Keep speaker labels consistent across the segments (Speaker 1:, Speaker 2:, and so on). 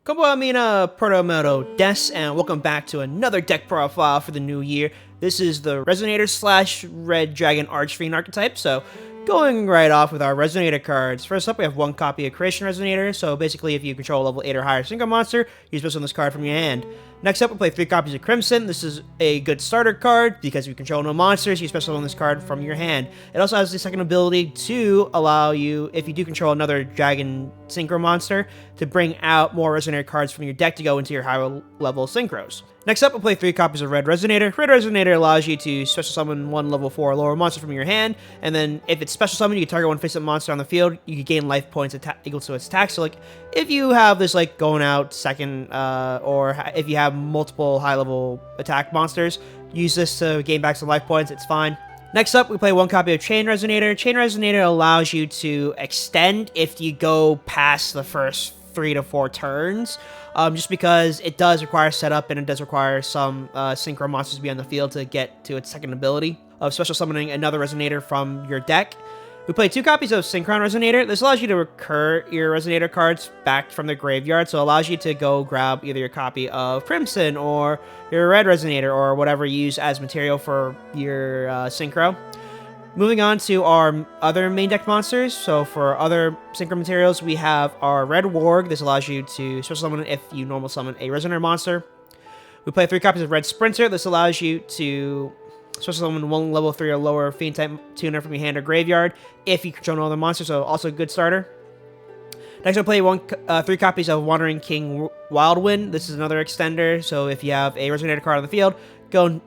Speaker 1: Konnichiwa, Amina, Proto-moto des, and welcome back to another deck profile for the new year. This is the Resonator slash Red Dragon Archfiend archetype, so going right off with our Resonator cards. First up, we have one copy of Creation Resonator, so basically if you control a level 8 or higher single monster, you special this card from your hand. Next up, we play 3 copies of Crimson. This is a good starter card, because if you control no monsters, you special summon this card from your hand. It also has the second ability to allow you, if you do control another Dragon Synchro monster, to bring out more Resonator cards from your deck to go into your higher level Synchros. Next up, we'll play 3 copies of Red Resonator. Red Resonator allows you to special summon one level 4 or lower monster from your hand, and then if it's special summon, you can target one face-up monster on the field. You can gain life points equal to its attack. So, like, if you have this, like, going out second, or if you have multiple high-level attack monsters, use this to gain back some life points. It's fine. Next up, we play one copy of Chain Resonator. Chain Resonator allows you to extend if you go past the first 3 to 4 turns, just because it does require setup and it does require some synchro monsters to be on the field to get to its second ability of special summoning another Resonator from your deck. We play 2 copies of Synchron Resonator. This allows you to recur your Resonator cards back from the graveyard, so it allows you to go grab either your copy of Crimson or your Red Resonator or whatever you use as material for your Synchro. Moving on to our other main deck monsters. So for other Synchro materials, we have our Red Warg. This allows you to special summon if you normal summon a Resonator monster. We play 3 copies of Red Sprinter. This allows you to special summon one level 3 or lower Fiend type tuner from your hand or graveyard if you control no other monster, so also a good starter. Next, I'll play 3 copies of Wandering King Wildwind. This is another extender, so if you have a Resonator card on the field, go and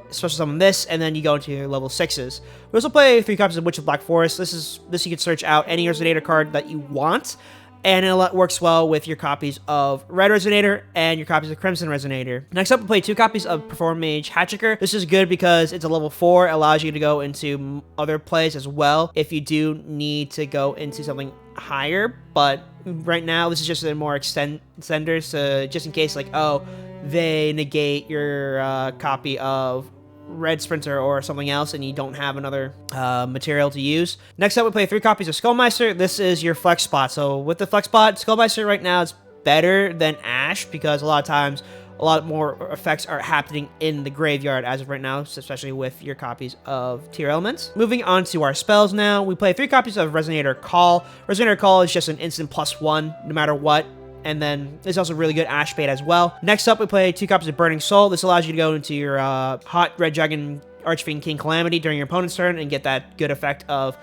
Speaker 1: special summon this, and then you go into your level 6s. We also play 3 copies of Witch of Black Forest. This you can search out any Resonator card that you want, and it works well with your copies of Red Resonator and your copies of Crimson Resonator. Next up, we play 2 copies of Perform Mage Hatchiker. This is good because it's a level 4, allows you to go into other plays as well if you do need to go into something higher, but right now this is just a more extender, so just in case, like, oh, they negate your copy of Red Sprinter or something else and you don't have another material to use. Next up, we play 3 copies of Skullmeister. This is your flex spot. So with the flex spot, Skullmeister right now is better than Ash because a lot of times a lot more effects are happening in the graveyard as of right now, especially with your copies of Tier Elements. Moving on to our spells now, we play 3 copies of Resonator Call. Resonator Call is just an instant +1 no matter what. And then there's also really good Ash bait as well. Next up, we play 2 copies of Burning Soul. This allows you to go into your Hot Red Dragon Archfiend King Calamity during your opponent's turn and get that good effect of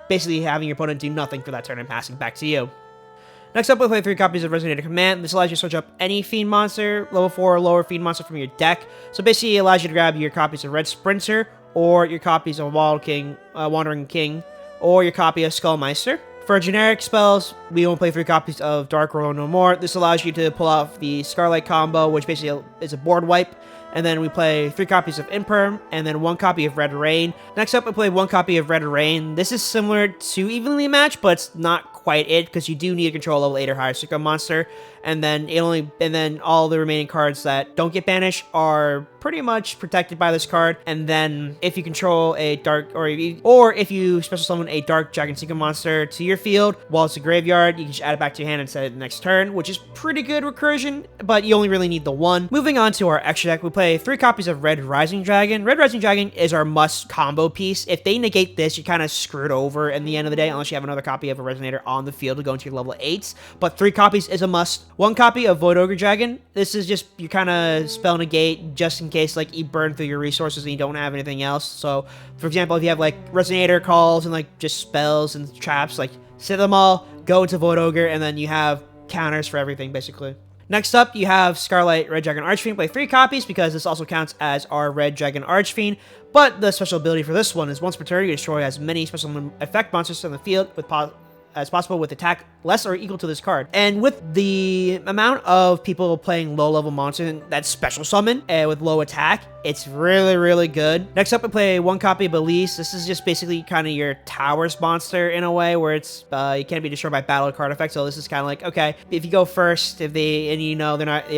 Speaker 1: basically having your opponent do nothing for that turn and passing back to you. Next up, we play 3 copies of Resonator Command. This allows you to switch up any Fiend monster, level 4 or lower Fiend monster from your deck. So basically, it allows you to grab your copies of Red Sprinter or your copies of Wandering King or your copy of Skullmeister. For generic spells, we only play 3 copies of Dark Royal No More. This allows you to pull off the Scarlight combo, which basically is a board wipe. And then we play 3 copies of Imperm, and then 1 copy of Red Rain. Next up, we play 1 copy of Red Rain. This is similar to Evenly Matched, but it's not quite it, because you do need to control level 8 or higher Synchro monster. And then all the remaining cards that don't get banished are pretty much protected by this card. And then if you control a dark, or if you special summon a Dark Dragon Synchro monster to your field while it's a graveyard, you can just add it back to your hand and set it the next turn, which is pretty good recursion, but you only really need the 1. Moving on to our extra deck, we play 3 copies of Red Rising Dragon. Red Rising Dragon is our must combo piece. If they negate this, you're kind of screwed over in the end of the day, unless you have another copy of a Resonator on the field to go into your level 8s. But 3 copies is a must. 1 copy of Void Ogre Dragon. This is just your kind of spell negate, just in case like you burn through your resources and you don't have anything else. So, for example, if you have like Resonator calls and like just spells and traps, like set them all, go into Void Ogre, and then you have counters for everything, basically. Next up, you have Scarlight Red Dragon Archfiend. Play 3 copies because this also counts as our Red Dragon Archfiend. But the special ability for this one is once per turn, you destroy as many special effect monsters on the field as possible with attack less or equal to this card. And with the amount of people playing low-level monsters that special summon with low attack, it's really, really good. Next up, we play 1 copy of Elise. This is just basically kind of your towers monster in a way, where it's you can't be destroyed by battle card effect. So this is kind of like, okay, if you go first, they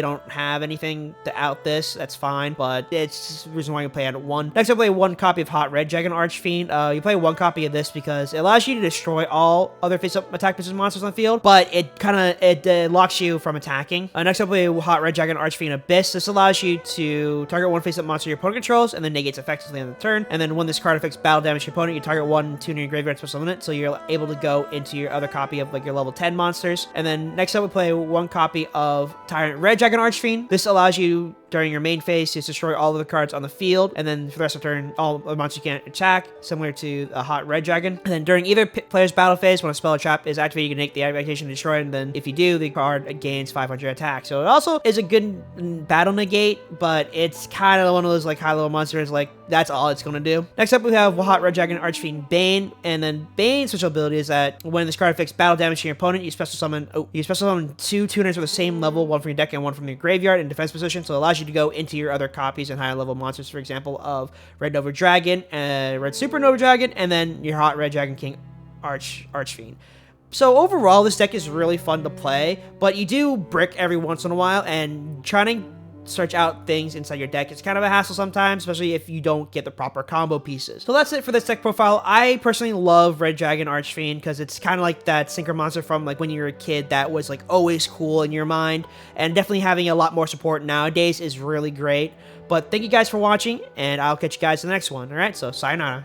Speaker 1: don't have anything to out this, that's fine. But it's just the reason why you play at 1. Next up, we play 1 copy of Hot Red Dragon Archfiend. You play 1 copy of this because it allows you to destroy all other face-up attack position monsters on the field, but it locks you from attacking. Next up, we have Hot Red Dragon Archfiend Abyss. This allows you to target one face-up monster your opponent controls, and then negates effects at the end of the turn. And then when this card affects battle damage your opponent, you target 1, 2 in your graveyard special summon it, so you're able to go into your other copy of like your level 10 monsters. And then next up, we play one copy of Tyrant Red Dragon Archfiend. This allows you during your main phase to destroy all of the cards on the field, and then for the rest of the turn, all the monsters you can't attack, similar to a Hot Red Dragon. And then during either player's battle phase, when a spell or trap is activated, you can make the activation to destroy it, and then if you do, the card gains 500 attack. So it also is a good battle negate, but it's kind of one of those like high-level monsters, like that's all it's going to do. Next up, we have Hot Red Dragon Archfiend Bane, and then Bane's special ability is that when this card affects battle damage to your opponent, you special summon 2 tuners with the same level, one from your deck and one from your graveyard in defense position, so it allows you to go into your other copies and higher level monsters, for example, of Red Nova Dragon, Red Supernova Dragon, and then your Hot Red Dragon King Archfiend. So overall, this deck is really fun to play, but you do brick every once in a while, and trying to search out things inside your deck, it's kind of a hassle sometimes, especially if you don't get the proper combo pieces. So that's it for this deck profile. I personally love Red Dragon Archfiend because it's kind of like that synchro monster from like when you were a kid that was like always cool in your mind, and definitely having a lot more support nowadays is really great. But thank you guys for watching, and I'll catch you guys in the next one. All right, so sayonara.